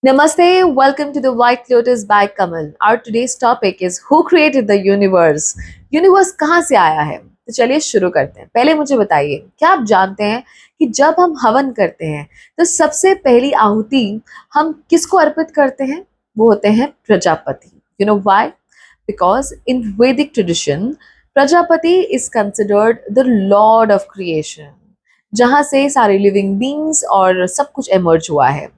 Namaste, welcome to the White Lotus by Kamal. Our today's topic is who created the universe? Universe कहाँ से आया है? तो चलिए शुरू करते हैं। पहले मुझे बताइए, क्या आप जानते हैं कि जब हम हवन करते हैं तो सबसे पहली आहुति हम किसको अर्पित करते हैं? वो होते हैं Prajapati. You know why? Because in Vedic tradition, Prajapati is considered the lord of creation, जहाँ से सारे लिविंग बींग्स और सब कुछ emerge हुआ है।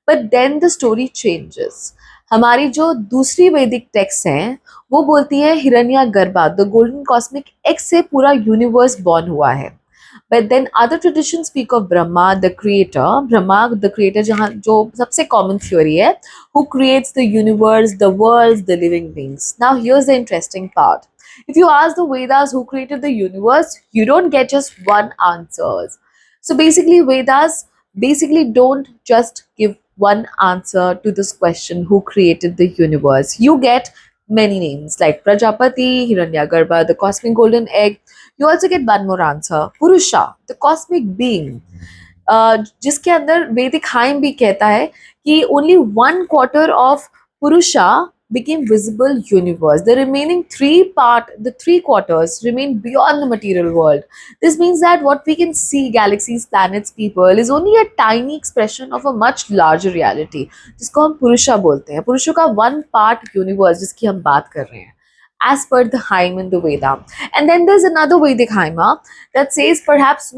But then the story changes. हमारी जो दूसरी वैदिक टेक्स्ट हैं वो बोलती है Hiranyagarbha the golden cosmic egg से पूरा यूनिवर्स बॉर्न हुआ है। But then other tradition speak of Brahma the creator जहाँ जो सबसे कॉमन थ्योरी है, who creates the universe, the world, the living beings. Now here's the interesting part. If you ask the Vedas who created the universe, you don't get just one answers. So basically, Vedas basically don't just give one answer to this question, who created the universe. You get many names like Prajapati, Hiranyagarbha, the cosmic golden egg. You also get one more answer, Purusha, the cosmic being. जिसके अंदर वैदिक hymn भी कहता है कि only 1/4 of Purusha became visible universe. The remaining the 3/4 remain beyond the material world. This means that what we can see, galaxies, planets, people, is only a tiny expression of a much larger reality, जिसको हम पुरुषा बोलते हैं। पुरुषों का 1 part universe जिसकी हम बात कर रहे हैं, as per the Haim in the Veda. And then there's another Vedic Haima that says perhaps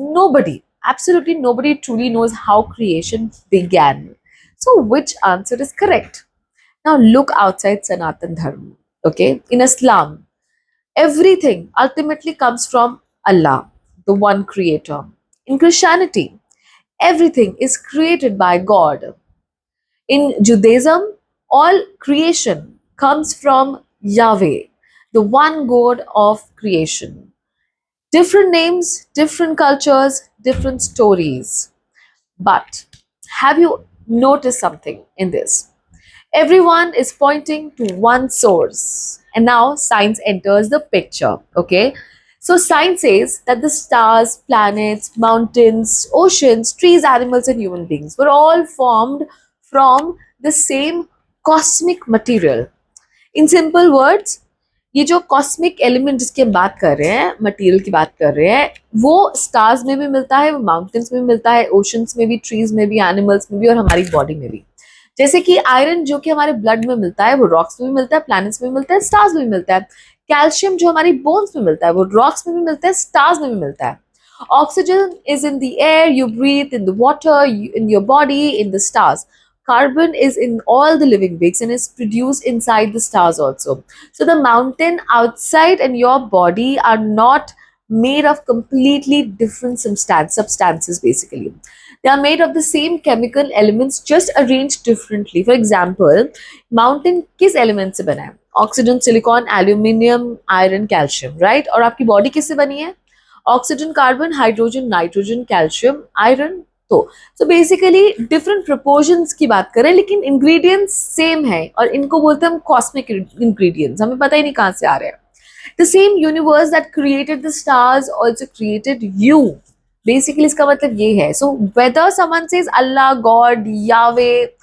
absolutely nobody truly knows how creation began. So which answer is correct? Now look outside Sanatan Dharma. Okay, in Islam, everything ultimately comes from Allah, the one creator. In Christianity, everything is created by God. In Judaism, all creation comes from Yahweh, the one God of creation. Different names, different cultures, different stories. But have you noticed something in this? Everyone is pointing to one source. And now science enters the picture. Okay. So science says that the stars, planets, mountains, oceans, trees, animals, and human beings were all formed from the same cosmic material. In simple words, ये जो cosmic element जिसकी हम बात कर रहे हैं, material की बात कर रहे हैं, वो स्टार्स में भी मिलता है, वो माउंटेन्स में भी मिलता है, ओशंस में भी, ट्रीज में भी, एनिमल्स में भी और हमारी बॉडी में भी। जैसे कि आयरन जो कि हमारे ब्लड में मिलता है वो रॉक्स में भी मिलता है, प्लैनेट्स में भी मिलता है, स्टार्स में भी मिलता है। कैल्शियम जो हमारी बोन्स में मिलता है वो रॉक्स में भी मिलता है, स्टार्स में भी मिलता है। Oxygen is in the air you breathe, in the water, in your body, in the stars. Carbon is in all the living beings and is produced inside the stars also. So the mountain outside and your body are not made of completely different substances basically. They are made of the same chemical elements just arranged differently. For example, mountain किस element से बना है? Oxygen, silicon, aluminium, iron, calcium, right? और आपकी body किससे बनी है? Oxygen, carbon, hydrogen, nitrogen, calcium, iron. तो बेसिकली डिफरेंट प्रोपोर्शंस की बात करें लेकिन इंग्रेडिएंट्स सेम है और इनको बोलते हैं हम कॉस्मिक इंग्रेडिएंट्स। हमें पता ही नहीं कहाँ से आ रहे हैं। The same universe that created the stars also created you. Basically इसका मतलब ये है। सो वेदर समवन सेज अल्लाह, गॉड, यावे,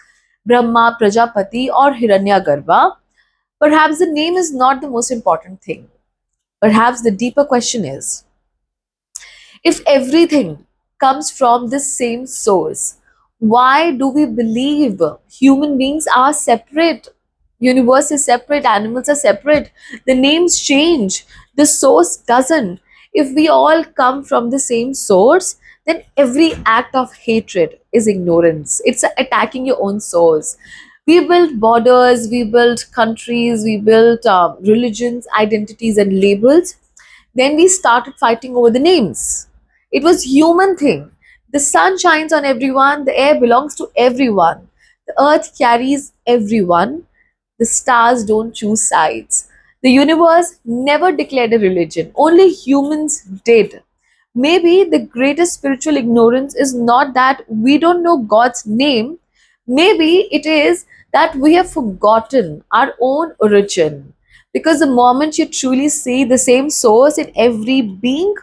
ब्रह्मा, प्रजापति और हिरण्यगर्भा, perhaps the name is not the most important thing. Perhaps the deeper question is, if everything comes from the same source, why do we believe human beings are separate? Universe is separate, animals are separate, the names change, the source doesn't. If we all come from the same source, then every act of hatred is ignorance. It's attacking your own source. We built borders, we built countries, we built religions, identities, and labels. Then we started fighting over the names. It was human thing. The sun shines on everyone, the air belongs to everyone, the earth carries everyone, the stars don't choose sides. The universe never declared a religion, only humans did. Maybe the greatest spiritual ignorance is not that we don't know God's name, maybe it is that we have forgotten our own origin. Because the moment you truly see the same source in every being,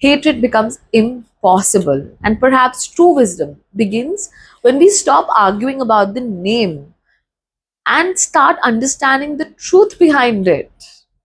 hatred becomes impossible. And perhaps true wisdom begins When we stop arguing about the name and start understanding the truth behind it,